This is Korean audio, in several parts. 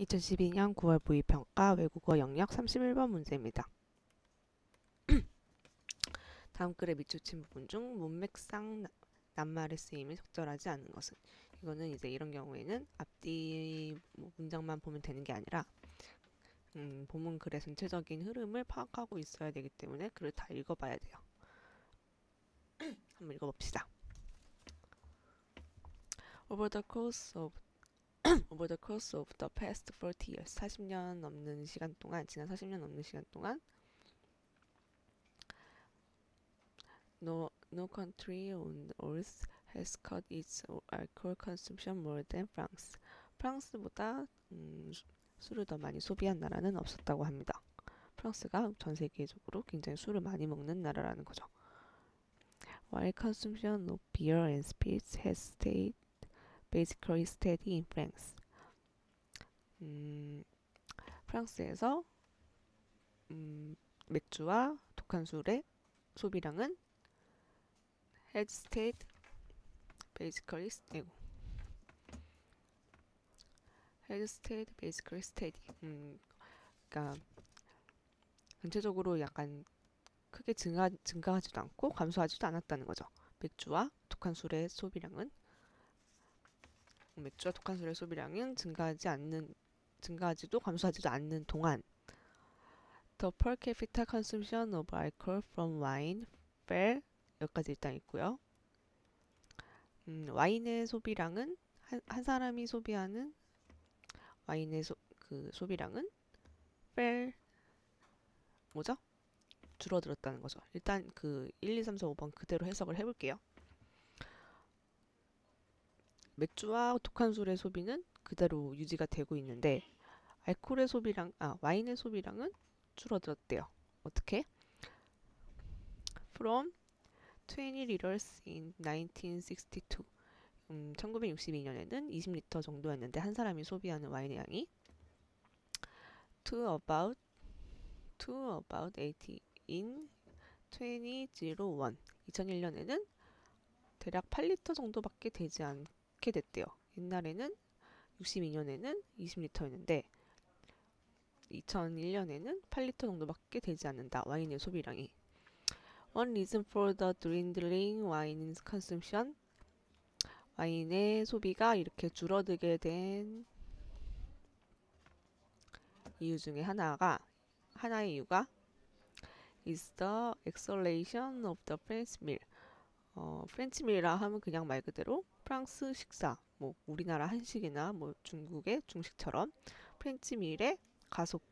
2012년 9월 모의평가 외국어 영역 31번 문제입니다. 다음 글의 밑줄친 부분 중 문맥상 낱말의 쓰임이 적절하지 않은 것은? 이거는 이제 이런 경우에는 앞뒤 문장만 보면 되는 게 아니라 본문 글의 전체적인 흐름을 파악하고 있어야 되기 때문에 글을 다 읽어봐야 돼요. 한번 읽어봅시다. Over the course of the past 40 years, 40년 넘는 시간 동안, 지난 40년 넘는 시간 동안 No country on earth has cut its alcohol consumption more than France. 프랑스보다 술을 더 많이 소비한 나라는 없었다고 합니다. 프랑스가 전 세계적으로 굉장히 술을 많이 먹는 나라라는 거죠. While consumption of beer and spirits has stayed basically steady in France. 프랑스에서 맥주와 독한 술의 소비량은 had stayed basically steady. 그러니까 전체적으로 약간 크게 증가하지도 않고 감소하지도 않았다는 거죠. 맥주와 독한 술의 소비량은 증가하지도 감소하지도 않는 동안 The per capita consumption of alcohol from wine fell 여기까지 일단 있고요. 와인의 소비량은 한 사람이 소비하는 와인의 소비량은 fell 뭐죠? 줄어들었다는 거죠. 일단 그 1, 2, 3, 4, 5번 그대로 해석을 해볼게요. 맥주와 독한 술의 소비는 그대로 유지가 되고 있는데 와인의 소비량은 줄어들었대요. 어떻게? From 20 liters in 1962. 1962년에는 20리터 정도였는데 한 사람이 소비하는 와인의 양이 to about 80 in 2001. 2001년에는 대략 8리터 정도밖에 되지 않게 됐대요. 옛날에는 62년에는 20리터였는데 2001년에는 8리터 정도밖에 되지 않는다. 와인의 소비량이. One reason for the dwindling wine consumption. 와인의 소비가 이렇게 줄어들게 된 이유 중에 하나의 이유가 is the acceleration of the French meal. 프렌치 밀이라 하면 그냥 말 그대로 프랑스 식사, 뭐 우리나라 한식이나 뭐 중국의 중식처럼 프렌치 밀의 가속.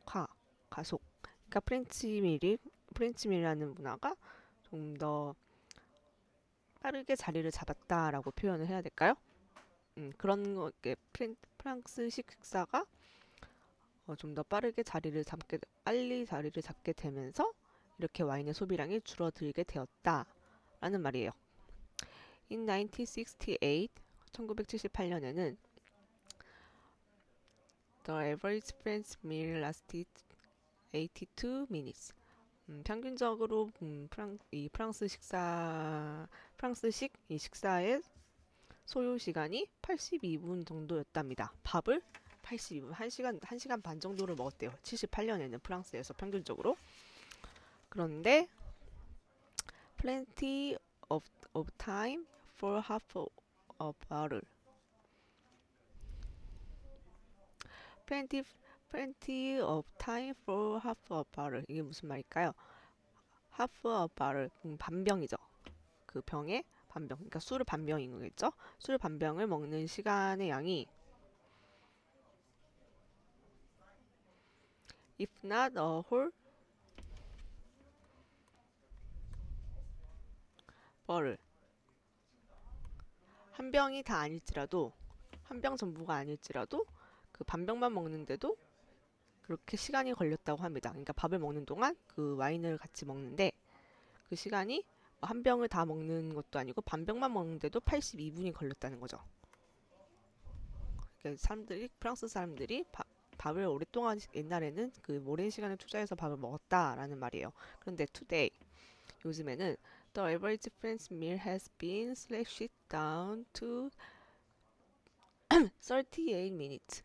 그러니까 프렌치 밀이라는 문화가 좀 더 빠르게 자리를 잡았다라고 표현을 해야 될까요? 그런 거, 프랑스식 식사가 좀 더 빨리 자리를 잡게 되면서 이렇게 와인의 소비량이 줄어들게 되었다라는 말이에요. In 1968, 1978년에는 The average French meal lasted 82 minutes. 평균적으로 프랑스식 이 식사의 소요 시간이 82분 정도였답니다. 밥을 82분, 1시간 반 정도를 먹었대요. 78년에는 프랑스에서 평균적으로. 그런데 plenty of time for half a bottle. plenty of time for half a bottle. 이게 무슨 말일까요? half a bottle, 반병이죠. 그 병의 반병, 그러니까 술을 반병인 거겠죠? 술 반병을 먹는 시간의 양이 if not a whole bottle. 한 병이 다 아닐지라도, 한 병 전부가 아닐지라도 그 반병만 먹는데도 그렇게 시간이 걸렸다고 합니다. 그러니까 밥을 먹는 동안 그 와인을 같이 먹는데 그 시간이 한 병을 다 먹는 것도 아니고 반병만 먹는데도 82분이 걸렸다는 거죠. 그러니까 프랑스 사람들이 밥을 오랫동안 옛날에는 그 오랜 시간을 투자해서 밥을 먹었다라는 말이에요. 그런데 today, 요즘에는 the average French meal has been slashed down to 38 minutes.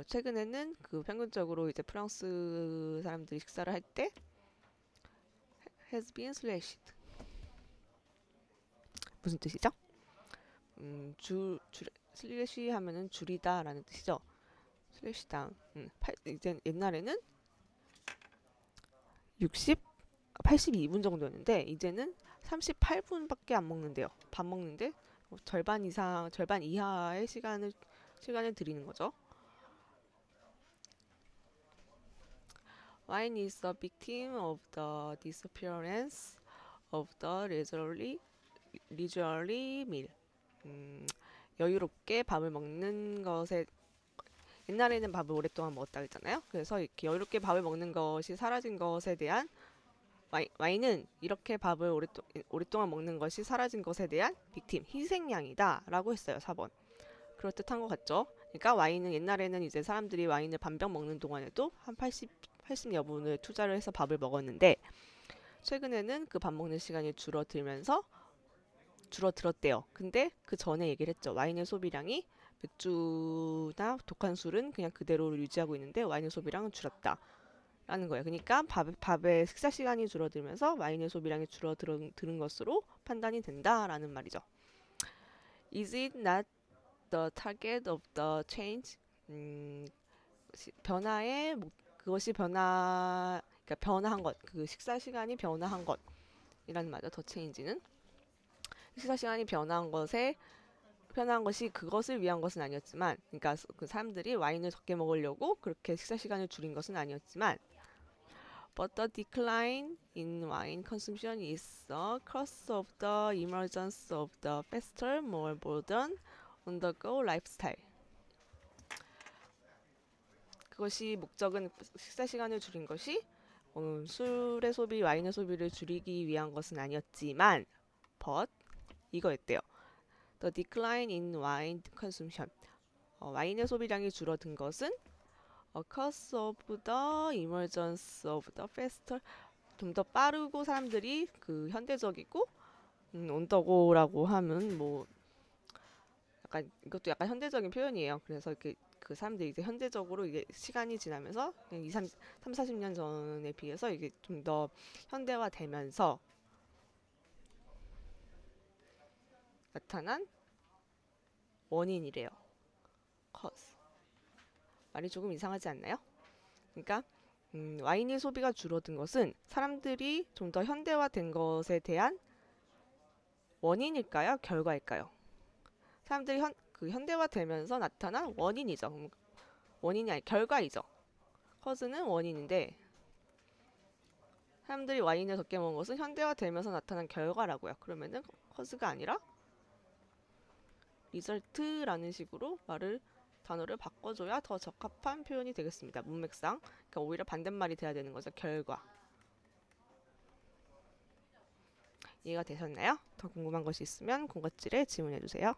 최근에는 그 평균적으로 이제 프랑스 사람들이 식사를 할 때 has been slashed. 무슨 뜻이죠? 슬래시 하면은 줄이다라는 뜻이죠. 슬래시당. 이제 옛날에는 82분 정도였는데 이제는 38분밖에 안 먹는데요. 밥 먹는데 절반 이상, 절반 이하의 시간을 드리는 거죠. Wine is a victim of the disappearance of the leisurely meal. 여유롭게 밥을 먹는 것에 옛날에는 밥을 오랫동안 먹었다 그랬잖아요. 그래서 이렇게 여유롭게 밥을 먹는 것이 사라진 것에 대한 와인은 이렇게 밥을 오랫동안 먹는 것이 사라진 것에 대한 빅팀, 희생양이다 라고 했어요. 4번. 그럴듯한 것 같죠? 그러니까 와인은 옛날에는 이제 사람들이 와인을 반병 먹는 동안에도 한 80여 분을 투자를 해서 밥을 먹었는데 최근에는 그 밥 먹는 시간이 줄어들었대요. 근데 그 전에 얘기를 했죠. 와인의 소비량이 맥주나 독한 술은 그냥 그대로 유지하고 있는데 와인의 소비량은 줄었다. 라는 거예요. 그러니까 밥의 식사 시간이 줄어들면서 와인의 소비량이 줄어드는 것으로 판단이 된다라는 말이죠. Is it not the target of the change? 그것이 그러니까 변화한 것, 그 식사 시간이 변화한 것이라는 말이죠. 더 체인지는 식사 시간이 변화한 것이 그것을 위한 것은 아니었지만, 그러니까 그 사람들이 와인을 적게 먹으려고 그렇게 식사 시간을 줄인 것은 아니었지만, but the decline in wine consumption is a cause of the emergence of the faster, more modern, on-the-go lifestyle. 그것이 목적은 식사 시간을 줄인 것이 술의 소비, 와인의 소비를 줄이기 위한 것은 아니었지만, but 이거였대요. The decline in wine consumption. 와인의 소비량이 줄어든 것은 a cause of the emergence of the faster. 좀 더 빠르고 사람들이 그 현대적이고 온더고라고 하면 뭐 약간 이것도 약간 현대적인 표현이에요. 그래서 이렇게 그 사람들이 이제 현대적으로 이게 시간이 지나면서 3, 40년 전에 비해서 이게 좀 더 현대화되면서 나타난 원인이래요. cause. 말이 조금 이상하지 않나요? 그러니까 와인의 소비가 줄어든 것은 사람들이 좀 더 현대화된 것에 대한 원인일까요? 결과일까요? 사람들이 현대화되면서 나타난 원인이죠. 원인이 아니 결과이죠. cause는 원인인데 사람들이 와인을 적게 먹은 것은 현대화되면서 나타난 결과라고요. 그러면은 cause가 아니라 result라는 식으로 단어를 바꿔줘야 더 적합한 표현이 되겠습니다. 문맥상. 그러니까 오히려 반대말이 돼야 되는 거죠. 결과. 이해가 되셨나요? 더 궁금한 것이 있으면 공것질에 질문해주세요.